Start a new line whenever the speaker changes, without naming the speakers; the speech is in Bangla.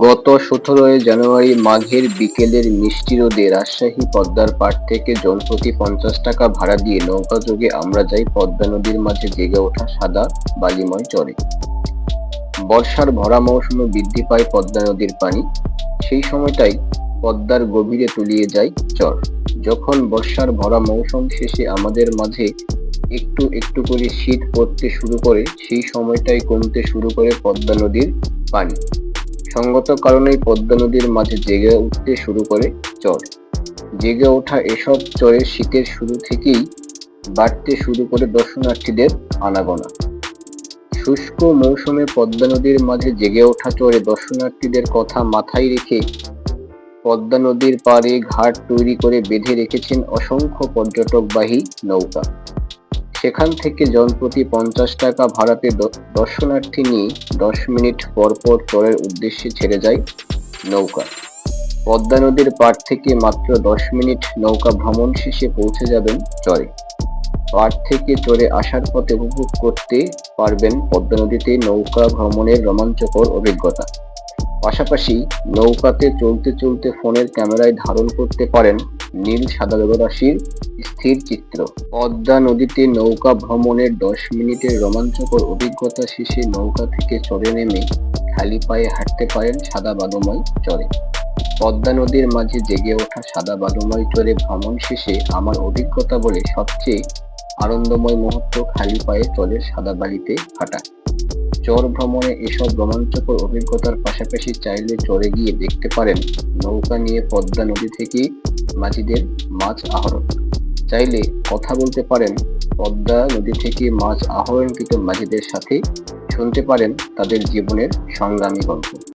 গত ১৭ই জানুয়ারি মাঘের বিকেলের মিষ্টি রোদে রাজশাহী পদ্মার পাড় থেকে জনপ্রতি ৫০ টাকা ভাড়া দিয়ে নৌকাযোগে আমরা যাই পদ্মা নদীর মাঝে জেগে ওঠা সাদা বালিময় চরে। বর্ষার ভরা মৌসুমে বৃদ্ধি পায় পদ্মা নদীর পানি। সেই সময়টাই পদ্মার গভীরে তলিয়ে যায় চর। যখন বর্ষার ভরা মৌসুম শেষে আমাদের মাঝে একটু একটু করে শীত পড়তে শুরু করে, সেই সময়টাই কমতে শুরু করে পদ্মা নদীর পানি। সঙ্গত কারণেই পদ্মা নদীর মাঝে জেগে উঠতে শুরু করে চর। জেগে ওঠা এসব চরে শীতের শুরু থেকেই বাড়তে শুরু করে দর্শনার্থীদের আনাগোনা। শুষ্ক মৌসুমে পদ্মা নদীর মাঝে জেগে ওঠা চরে দর্শনার্থীদের কথা মাথায় রেখে পদ্মা নদীর পাড়ে ঘাট তৈরি করে বেঁধে রেখেছেন অসংখ্য পর্যটকবাহী নৌকা। সেখান থেকে জনপ্রতি ৫০ টাকা ভাড়াতে দর্শনার্থী নিয়ে ১০ মিনিট পর পর চরের উদ্দেশ্যে ছেড়ে যায় নৌকা। পদ্মা নদীর পাড় থেকে মাত্র ১০ মিনিট নৌকা ভ্রমণ শেষে পৌঁছে যাবেন চরে। পাড় থেকে চরে আসার পথে উপভোগ করতে পারবেন পদ্মা নদীতে নৌকা ভ্রমণের রোমাঞ্চকর অভিজ্ঞতা। পাশাপাশি নৌকাতে চলতে চলতে ফোনের ক্যামেরায় ধারণ করতে পারেন নীল সাদা জলরাশির স্থির চিত্র। পদ্মা নদীতে নৌকা ভ্রমণের ১০ মিনিটের রোমাঞ্চকর অভিজ্ঞতা শেষে নৌকা থেকে চরে নেমে খালি পায়ে হাঁটতে পারেন সাদা বালুময় চরে। পদ্মা নদীর মাঝে জেগে ওঠা সাদা বালুময় চরে ভ্রমণ শেষে আমার অভিজ্ঞতা বলে সবচেয়ে আনন্দময় মুহূর্ত খালি পায়ে চরের সাদা বালিতে হাঁটা। চর ভ্রমণে এসব রোমাঞ্চকর অভিজ্ঞতার পাশাপাশি চাইলে চরে গিয়ে দেখতে পারেন নৌকা নিয়ে পদ্মা নদী থেকে মাঝিদের মাছ আহরণ। চাইলে কথা বলতে পারেন পদ্মা নদী থেকে মাছ আহরণকৃত মাঝিদের সাথে, শুনতে পারেন তাদের জীবনের সংগ্রামী গল্প।